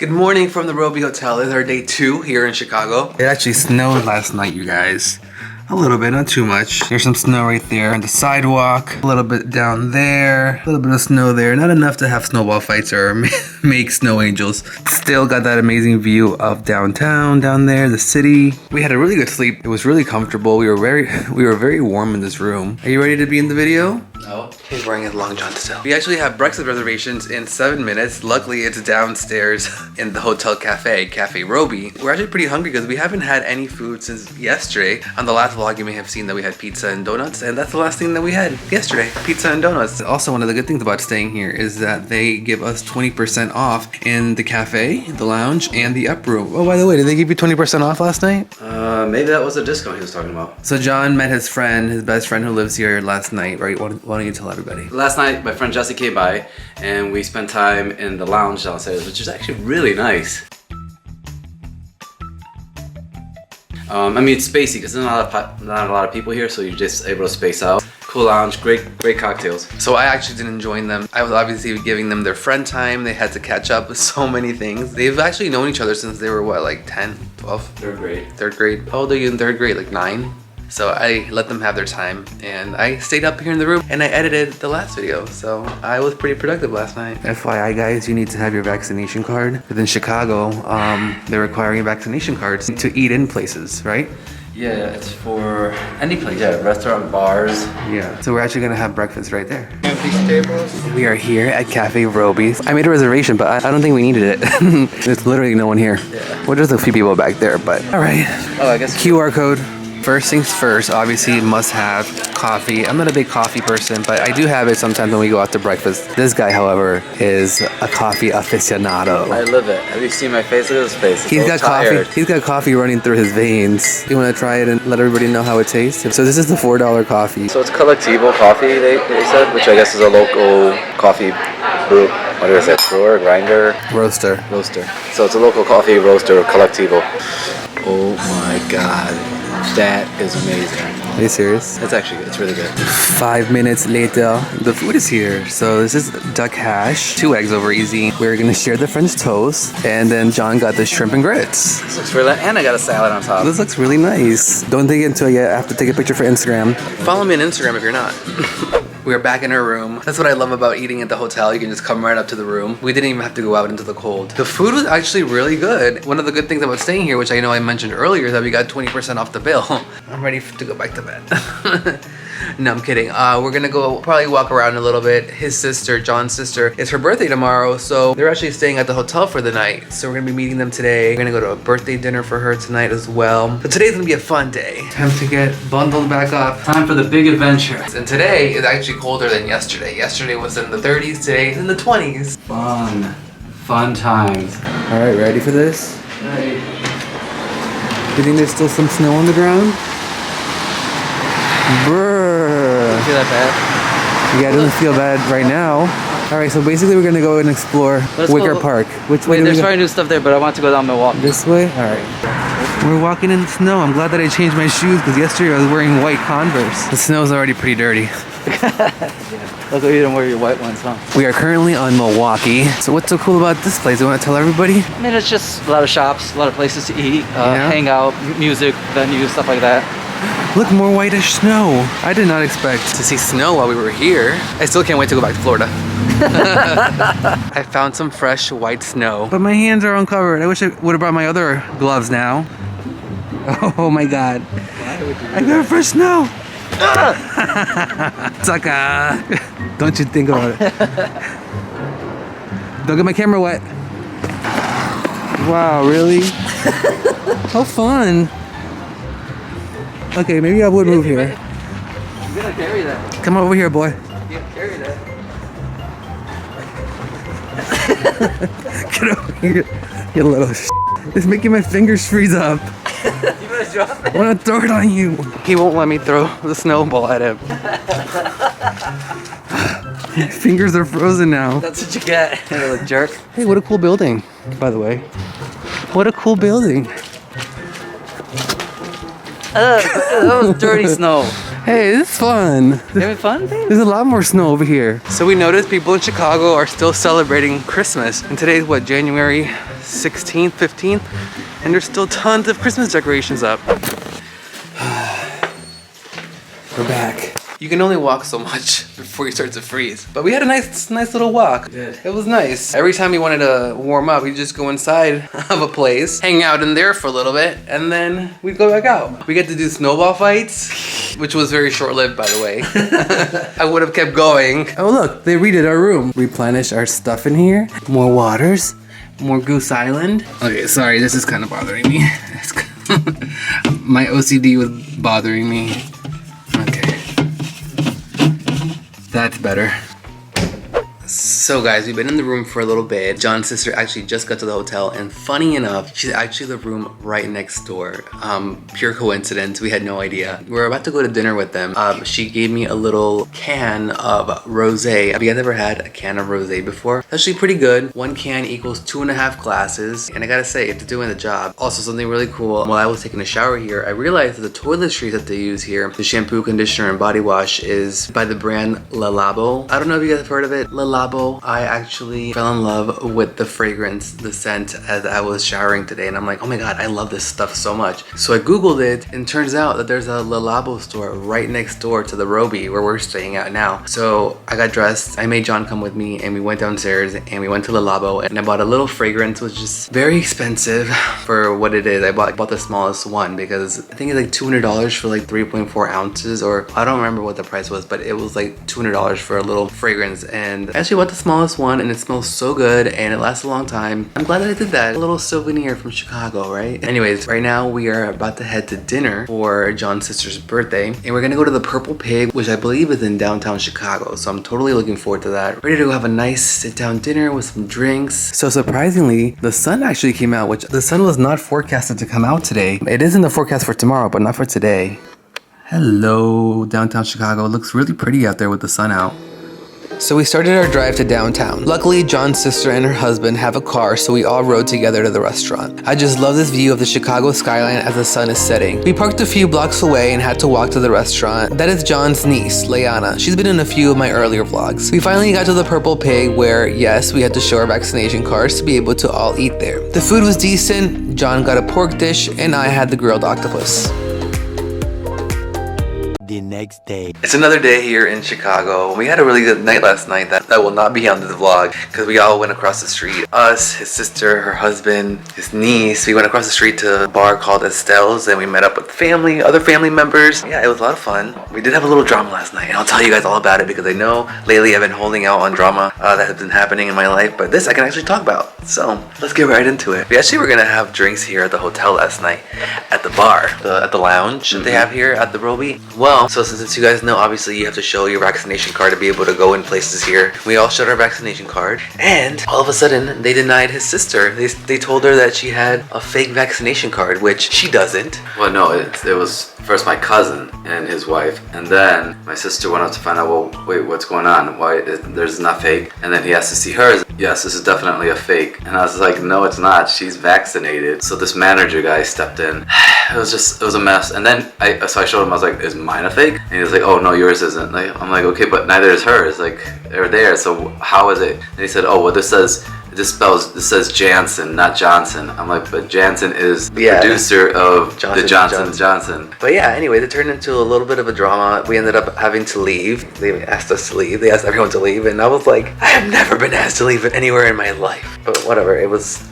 Good morning from the Roby Hotel. This is our day 2 here in Chicago. It actually snowed last night, you guys. A little bit, not too much. There's some snow right there on the sidewalk. A little bit down there. A little bit of snow there. Not enough to have snowball fights or make snow angels. Still got that amazing view of downtown down there, the city. We had a really good sleep. It was really comfortable. We were very warm in this room. Are you ready to be in the video? No. He's wearing his long john still. We actually have breakfast reservations in 7 minutes. Luckily, it's downstairs in the hotel cafe, Cafe Roby. We're actually pretty hungry because we haven't had any food since yesterday. On the last vlog, you may have seen that we had pizza and donuts, and that's the last thing that we had yesterday, pizza and donuts. Also, one of the good things about staying here is that they give us 20% off in the cafe, the lounge, and the up room. Oh, by the way, did they give you 20% off last night? Maybe that was a discount he was talking about. So John met his friend, his best friend who lives here last night, right? Why don't you tell everybody? Last night, my friend Jesse came by, and we spent time in the lounge downstairs, which is actually really nice. I mean, it's spacey because there's not a lot of people here, so you're just able to space out. Cool lounge, great cocktails. So I actually didn't join them. I was obviously giving them their friend time. They had to catch up with so many things. They've actually known each other since they were what, like 10, 12? Third grade. Third grade. How old are you in third grade? Like 9? So I let them have their time, and I stayed up here in the room and I edited the last video. So I was pretty productive last night. FYI guys, you need to have your vaccination card. But in Chicago, they're requiring vaccination cards to eat in places, right? Yeah, it's for any place. Yeah, restaurant, bars. Yeah. So we're actually gonna have breakfast right there. We are here at Cafe Roby's. I made a reservation, but I don't think we needed it. There's literally no one here. Yeah. Well, there's a few people back there, but all right. Oh, I guess QR code. First things first, obviously must have coffee. I'm not a big coffee person, but I do have it sometimes when we go out to breakfast. This guy, however, is a coffee aficionado. I live it. Have you seen my face? Look at his face. He's got coffee. He's got coffee running through his veins. You want to try it and let everybody know how it tastes? So this is the $4 coffee. So it's Colectivo coffee, they said, which I guess is a local coffee brew. What is it? Brewer, grinder? Roaster. So it's a local coffee roaster, Colectivo. Oh my God. That is amazing. Are you serious? It's really good. 5 minutes later, the food is here. So this is duck hash, 2 eggs over easy. We're gonna share the French toast, and then John got the shrimp and grits. This looks really, and I got a salad on top. This looks really nice. Don't dig into it yet. I have to take a picture for Instagram. Follow me on Instagram if you're not. We're back in our room. That's what I love about eating at the hotel. You can just come right up to the room. We didn't even have to go out into the cold. The food was actually really good. One of the good things about staying here, which I know I mentioned earlier, is that we got 20% off the bill. I'm ready to go back to bed. No, I'm kidding. We're gonna go probably walk around a little bit. His sister, John's sister, it's her birthday tomorrow, so they're actually staying at the hotel for the night. So we're gonna be meeting them today. We're gonna go to a birthday dinner for her tonight as well. But today's gonna be a fun day. Time to get bundled back up. Time for the big adventure. And today is actually colder than yesterday. Yesterday was in the 30s, today is in the 20s. Fun times. All right, ready for this? Right. You think there's still some snow on the ground? Brrr. Feel that bad? Yeah, it doesn't feel bad right now. All right, so basically we're gonna go and explore Wicker Park. Which way? Wait, they're trying to do stuff there, but I want to go down Milwaukee. This way? All right. We're walking in the snow. I'm glad that I changed my shoes because yesterday I was wearing white Converse. The snow's already pretty dirty. Luckily you don't wear your white ones, huh? We are currently on Milwaukee. So what's so cool about this place? You want to tell everybody? I mean, it's just a lot of shops, a lot of places to eat, hang out, music, venues, stuff like that. Look, more whitish snow. I did not expect to see snow while we were here. I still can't wait to go back to Florida. I found some fresh white snow. But my hands are uncovered. I wish I would have brought my other gloves now. Oh my God. I got fresh snow. Sucker. Don't you think about it. Don't get my camera wet. Wow, really? How fun. Okay, maybe I would move here. I'm gonna carry that. Come over here, boy. You can carry that. Get over here, you little It's making my fingers freeze up. You wanna drop it? I wanna throw it on you. He won't let me throw the snowball at him. My fingers are frozen now. That's what you get, you little jerk. Hey, what a cool building, by the way. What a cool building. That was dirty snow. Hey, this is fun. You having fun, babe? There's a lot more snow over here. So we noticed people in Chicago are still celebrating Christmas. And today's what, January 16th, 15th, and there's still tons of Christmas decorations up. We're back. You can only walk so much before you start to freeze. But we had a nice little walk. Good. It was nice. Every time we wanted to warm up, we'd just go inside of a place, hang out in there for a little bit, and then we'd go back out. We get to do snowball fights, which was very short-lived, by the way. I would have kept going. Oh look, they redid our room. Replenish our stuff in here. More waters, more Goose Island. Okay, sorry, this is kind of bothering me. My OCD was bothering me. Okay. That's better. So guys, we've been in the room for a little bit. John's sister actually just got to the hotel, and funny enough, she's actually the room right next door. Pure coincidence, we had no idea. We were about to go to dinner with them. She gave me a little can of rosé. Have you guys ever had a can of rosé before? It's actually pretty good. 1 can equals 2.5 glasses, and I gotta say, it's doing the job. Also, something really cool, while I was taking a shower here, I realized that the toiletries that they use here, the shampoo, conditioner, and body wash is by the brand Le Labo. I don't know if you guys have heard of it. Le Labo. I actually fell in love with the fragrance, the scent, as I was showering today, and I'm like, oh my god, I love this stuff so much. So I googled it, and turns out that there's a Le Labo store right next door to the Roby where we're staying at now. So I got dressed, I made John come with me, and we went downstairs and we went to Le Labo, and I bought a little fragrance, which is very expensive for what it is. I bought the smallest one because I think it's like $200 for like 3.4 ounces, or I don't remember what the price was, but it was like $200 for a little fragrance. And I actually bought the smallest one, and it smells so good and it lasts a long time. I'm glad that I did that. A little souvenir from Chicago, right? Anyways, right now we are about to head to dinner for John's sister's birthday, and we're gonna go to the Purple Pig, which I believe is in downtown Chicago. So I'm totally looking forward to that. Ready to go have a nice sit-down dinner with some drinks. So surprisingly, the sun actually came out, which the sun was not forecasted to come out today. It is in the forecast for tomorrow, but not for today. Hello, downtown Chicago. It looks really pretty out there with the sun out. So we started our drive to downtown. Luckily, John's sister and her husband have a car, so we all rode together to the restaurant. I just love this view of the Chicago skyline as the sun is setting. We parked a few blocks away and had to walk to the restaurant. That is John's niece, Leanna. She's been in a few of my earlier vlogs. We finally got to the Purple Pig where, yes, we had to show our vaccination cards to be able to all eat there. The food was decent. John got a pork dish and I had the grilled octopus. The next day. It's another day here in Chicago. We had a really good night last night that will not be on this vlog because we all went across the street. Us, his sister, her husband, his niece. We went across the street to a bar called Estelle's, and we met up with family, other family members. Yeah, it was a lot of fun. We did have a little drama last night, and I'll tell you guys all about it because I know lately I've been holding out on drama that has been happening in my life, but this I can actually talk about. So let's get right into it. We actually were gonna have drinks here at the hotel last night at the bar, at the lounge that they have here at the Roby. Well, so since you guys know, obviously you have to show your vaccination card to be able to go in places here. We all showed our vaccination card, and all of a sudden they denied his sister. They told her that she had a fake vaccination card, which she doesn't. Well, no, it was first my cousin and his wife, and then my sister went up to find out, well, wait, what's going on? Why there's not fake? And then he asked to see hers. Yes, this is definitely a fake. And I was like, no, it's not. She's vaccinated. So this manager guy stepped in. It was a mess. And then so I showed him. I was like, is mine a fake? And he was like, oh no, yours isn't. Like, I'm like, okay, but neither is hers. Like, they're there. So how is it? And he said, oh, well, this says Jansen, not Johnson. I'm like, but Jansen is the producer of the Johnson. But yeah, anyway, it turned into a little bit of a drama. We ended up having to leave. They asked us to leave. They asked everyone to leave, and I was like, I have never been asked to leave anywhere in my life. But whatever, it was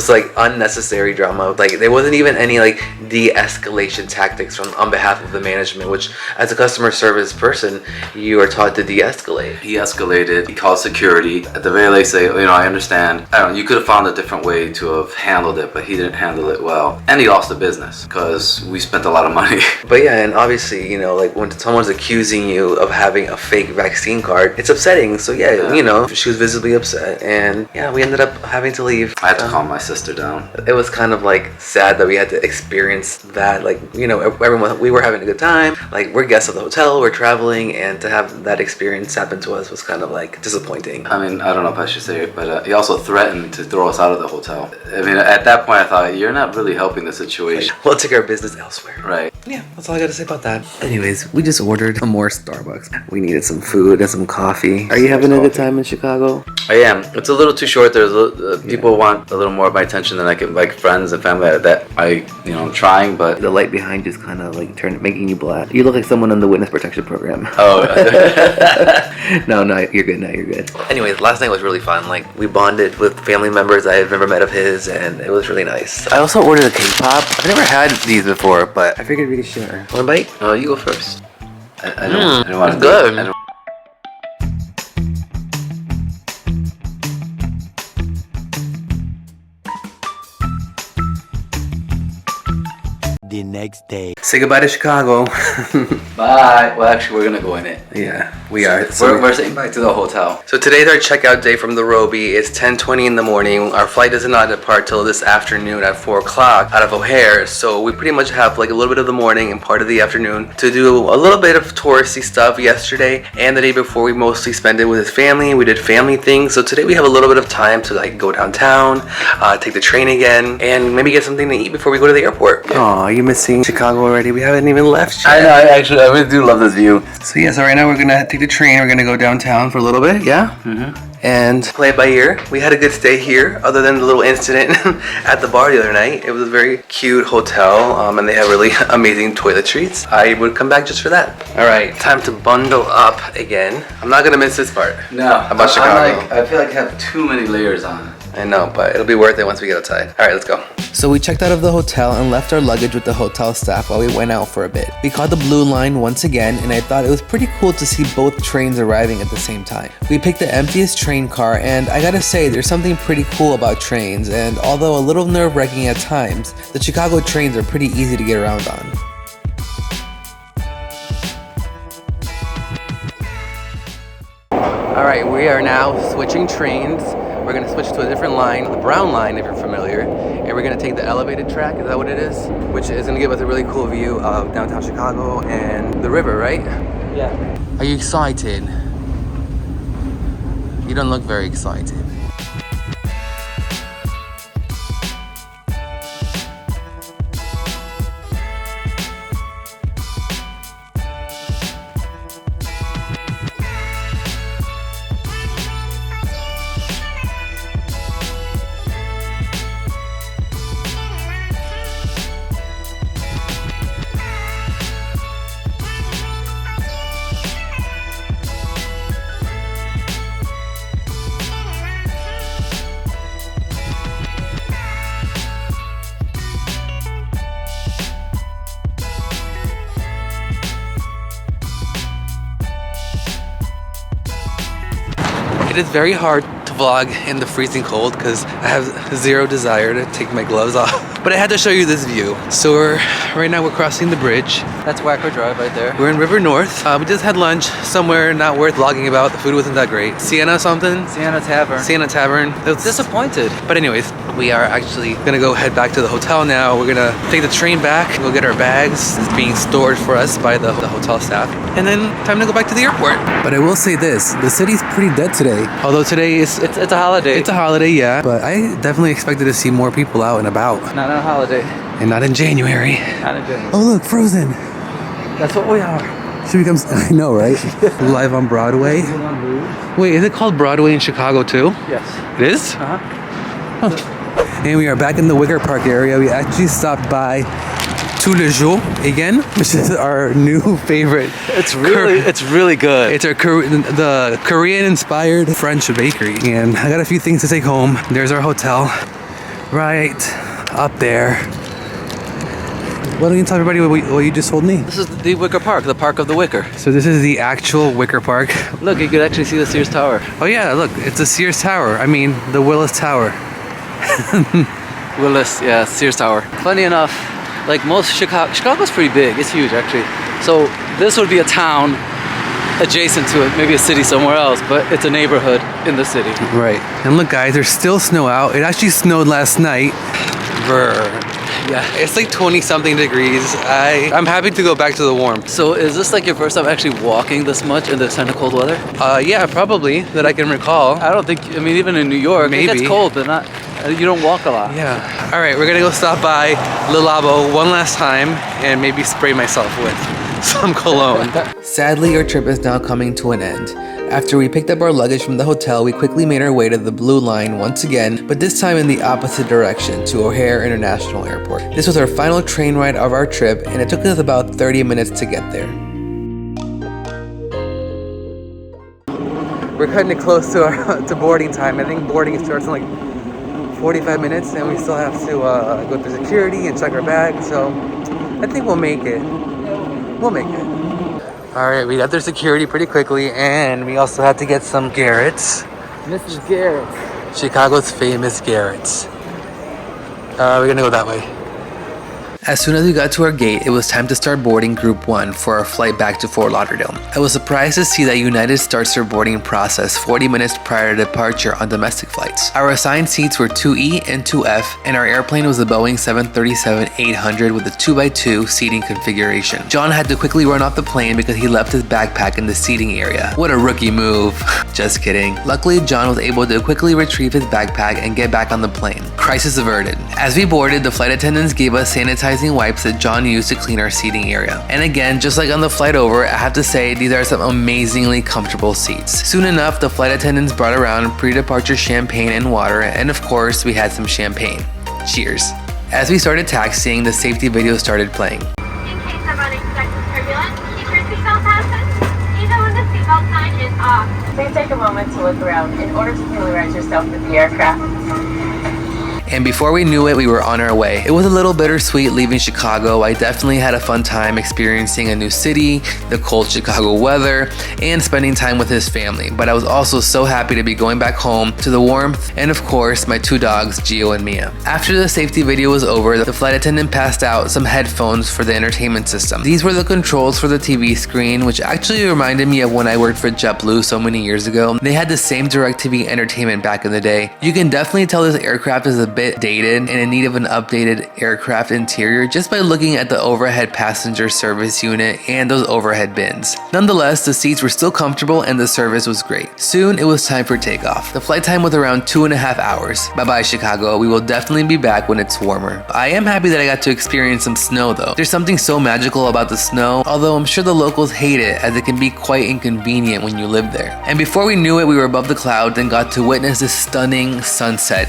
like unnecessary drama. Like there wasn't even any like de-escalation tactics on behalf of the management, which as a customer service person, you are taught to de-escalate. He escalated. He called security. At the very least, say, I understand. I don't know, you could have found a different way to have handled it, but he didn't handle it well. And he lost the business because we spent a lot of money. But yeah, and obviously, like when someone's accusing you of having a fake vaccine card, it's upsetting. So yeah. She was visibly upset, and yeah, we ended up having to leave. I had to calm my sister down. It was kind of like sad that we had to experience that. Like, everyone, we were having a good time. Like, we're guests of the hotel, we're traveling, and to have that experience happen to us was kind of like disappointing. I mean, I don't know if I should say it, but he also threatened to throw us out of the hotel. I mean, at that point I thought, you're not really helping the situation. Like, we'll take our business elsewhere. Right. Yeah, that's all I gotta say about that. Anyways, we just ordered more Starbucks. We needed some food and some coffee. Are you having a good time in Chicago? I am. It's a little too short. There's people want a little little more of my attention than I can, like friends and family that I'm trying, but The light behind you is kind of like making you black. You look like someone in the witness protection program. oh. No, you're good. No, you're good. Anyways, last night was really fun. Like, we bonded with family members I had never met of his, and it was really nice. I also ordered a K-pop. I've never had these before, but I figured we could share. Want a bite? Oh, you go first. I don't want to. It's good. The next day. Say goodbye to Chicago. Bye. Well, actually, we're gonna go in it. Yeah, we are. We're saying bye to the hotel. So today's our checkout day from the Roby. It's 10:20 in the morning. Our flight does not depart till this afternoon at 4 o'clock out of O'Hare. So we pretty much have like a little bit of the morning and part of the afternoon to do a little bit of touristy stuff. Yesterday and the day before, we mostly spent it with his family. We did family things. So today we have a little bit of time to like go downtown, take the train again, and maybe get something to eat before we go to the airport. Oh, you missing Chicago already? We haven't even left yet. I know. I really do love this view. So yeah, so right now we're gonna take the train. We're gonna go downtown for a little bit, yeah? And play it by ear. We had a good stay here, other than the little incident at the bar the other night. It was a very cute hotel, and they have really amazing toiletries. I would come back just for that. All right, time to bundle up again. I'm not gonna miss this part. No. About Chicago. I feel like I have too many layers on. I know, but it'll be worth it once we get outside. All right, let's go. So we checked out of the hotel and left our luggage with the hotel staff while we went out for a bit. We caught the Blue Line once again, and I thought it was pretty cool to see both trains arriving at the same time. We picked the emptiest train car, and I gotta say, there's something pretty cool about trains, and although a little nerve-wracking at times, the Chicago trains are pretty easy to get around on. All right, we are now switching trains. We're gonna switch to a different line, the brown line if you're familiar, and we're gonna take the elevated track, is that what it is? Which is gonna give us a really cool view of downtown Chicago and the river, right? Yeah. Are you excited? You don't look very excited. It is very hard to vlog in the freezing cold because I have zero desire to take my gloves off. But I had to show you this view. So right now we're crossing the bridge. That's Wicker Drive right there. We're in River North. We just had lunch somewhere not worth vlogging about. The food wasn't that great. Sienna something? Sienna Tavern. Sienna Tavern. I was disappointed. But anyways, we are actually gonna go head back to the hotel now. We're gonna take the train back, go get our bags. It's being stored for us by the hotel staff. And then time to go back to the airport. But I will say this, the city's pretty dead today. Although today is... It's a holiday. It's a holiday, yeah. But I definitely expected to see more people out and about. Not on a holiday. And not in January. Not in January. Oh look, Frozen. That's what we are. Should we come... I know, right? Live on Broadway. Wait, is it called Broadway in Chicago too? Yes. It is? Uh-huh. Huh. And we are back in the Wicker Park area. We actually stopped by Tout le Jour again, which is our new favorite. It's really good. It's our the Korean-inspired French bakery. And I got a few things to take home. There's our hotel, right up there. Why don't you tell everybody what you just told me? This is the Wicker Park, the Park of the Wicker. So this is the actual Wicker Park. Look, you could actually see the Sears Tower. Oh yeah, look, it's the Sears Tower. I mean, the Willis Tower. Willis, yeah, Sears Tower. Funny enough, like most Chicago's pretty big. It's huge, actually. So this would be a town adjacent to it, maybe a city somewhere else, but it's a neighborhood in the city. Right. And look, guys, there's still snow out. It actually snowed last night. Yeah, it's like 20-something degrees. I'm happy to go back to the warm. So is this like your first time actually walking this much in this kind of cold weather? Yeah, probably, that I can recall. I don't think, I mean, even in New York, maybe. It gets cold, but not, you don't walk a lot. Yeah. All right, we're gonna go stop by Le Labo one last time and maybe spray myself with some cologne. Sadly, our trip is now coming to an end. After we picked up our luggage from the hotel, we quickly made our way to the Blue Line once again, but this time in the opposite direction to O'Hare International Airport. This was our final train ride of our trip, and it took us about 30 minutes to get there. We're cutting it close to boarding time. I think boarding starts in like 45 minutes, and we still have to go through security and check our bags, so I think we'll make it. We'll make it. Alright, we got through security pretty quickly, and we also had to get some Garrett's. Mrs. Garrett. Chicago's famous Garrett's. We're gonna go that way. As soon as we got to our gate, it was time to start boarding Group 1 for our flight back to Fort Lauderdale. I was surprised to see that United starts their boarding process 40 minutes prior to departure on domestic flights. Our assigned seats were 2E and 2F, and our airplane was a Boeing 737-800 with a 2x2 seating configuration. John had to quickly run off the plane because he left his backpack in the seating area. What a rookie move. Just kidding. Luckily, John was able to quickly retrieve his backpack and get back on the plane. Crisis averted. As we boarded, the flight attendants gave us sanitizing wipes that John used to clean our seating area. And again, just like on the flight over, I have to say these are some amazingly comfortable seats. Soon enough, the flight attendants brought around pre-departure champagne and water, and of course, we had some champagne. Cheers. As we started taxiing, the safety video started playing. In case of unexpected turbulence, keep your seatbelt fastened, even when the seatbelt sign is off. Please take a moment to look around in order to familiarize yourself with the aircraft. And before we knew it, we were on our way. It was a little bittersweet leaving Chicago. I definitely had a fun time experiencing a new city, the cold Chicago weather, and spending time with his family. But I was also so happy to be going back home to the warmth and, of course, my two dogs, Gio and Mia. After the safety video was over, the flight attendant passed out some headphones for the entertainment system. These were the controls for the TV screen, which actually reminded me of when I worked for JetBlue so many years ago. They had the same DirecTV entertainment back in the day. You can definitely tell this aircraft is a bit dated and in need of an updated aircraft interior just by looking at the overhead passenger service unit and those overhead bins. Nonetheless, the seats were still comfortable and the service was great. Soon it was time for takeoff. The flight time was around 2.5 hours. Bye bye Chicago, we will definitely be back when it's warmer. I am happy that I got to experience some snow though. There's something so magical about the snow, although I'm sure the locals hate it as it can be quite inconvenient when you live there. And before we knew it, we were above the clouds and got to witness this stunning sunset.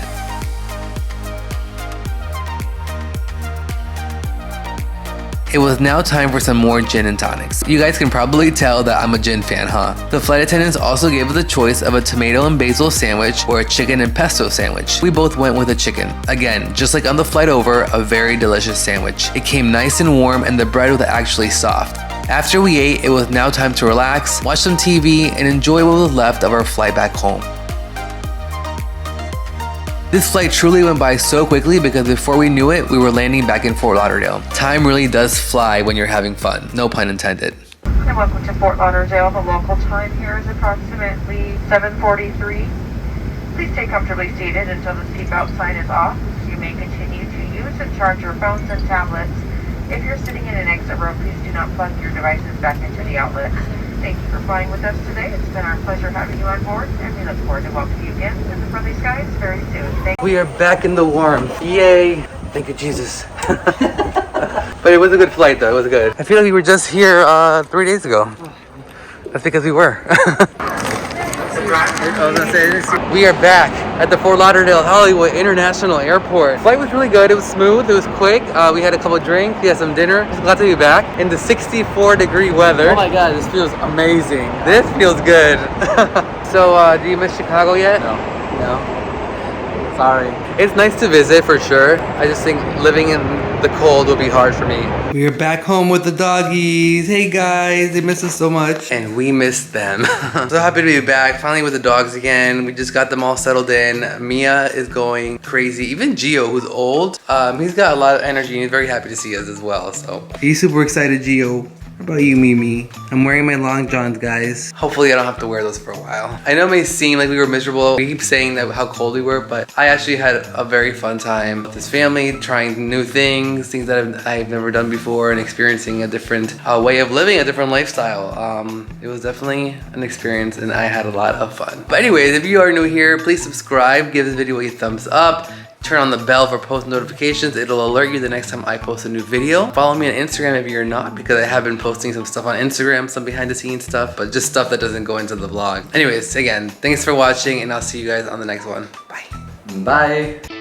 It was now time for some more gin and tonics. You guys can probably tell that I'm a gin fan, huh? The flight attendants also gave us a choice of a tomato and basil sandwich or a chicken and pesto sandwich. We both went with a chicken. Again, just like on the flight over, a very delicious sandwich. It came nice and warm and the bread was actually soft. After we ate, it was now time to relax, watch some TV, and enjoy what was left of our flight back home. This flight truly went by so quickly because before we knew it, we were landing back in Fort Lauderdale. Time really does fly when you're having fun, no pun intended. And welcome to Fort Lauderdale. The local time here is approximately 7:43. Please stay comfortably seated until the seatbelt sign is off. You may continue to use and charge your phones and tablets. If you're sitting in an exit row, please do not plug your devices back into the outlet. Thank you for flying with us today. It's been our pleasure having you on board, and we look forward to welcoming you again in the friendly skies very soon. We are back in the warmth. Yay! Thank you, Jesus. But it was a good flight, though. It was good. I feel like we were just here 3 days ago. That's because we were. We are back at the Fort Lauderdale Hollywood International Airport. Flight was really good. It was smooth. It was quick. We had a couple of drinks. We had some dinner. Just glad to be back in the 64-degree weather. Oh my god, this feels amazing. This feels good. So, do you miss Chicago yet? No. Sorry. It's nice to visit for sure. I just think living in the cold will be hard for me. We are back home with the doggies. Hey guys, they miss us so much. And we missed them. So happy to be back, finally with the dogs again. We just got them all settled in. Mia is going crazy. Even Gio, who's old, he's got a lot of energy and he's very happy to see us as well. So he's super excited, Gio. How about you, Mimi? I'm wearing my long johns, guys. Hopefully I don't have to wear those for a while. I know it may seem like we were miserable. We keep saying that how cold we were, but I actually had a very fun time with this family, trying new things that I've never done before, and experiencing a different way of living, a different lifestyle. It was definitely an experience, and I had a lot of fun. But anyways, if you are new here, please subscribe, give this video a thumbs up. Turn on the bell for post notifications. It'll alert you the next time I post a new video. Follow me on Instagram if you're not, because I have been posting some stuff on Instagram, some behind the scenes stuff, but just stuff that doesn't go into the vlog. Anyways, again, thanks for watching, and I'll see you guys on the next one. Bye. Bye.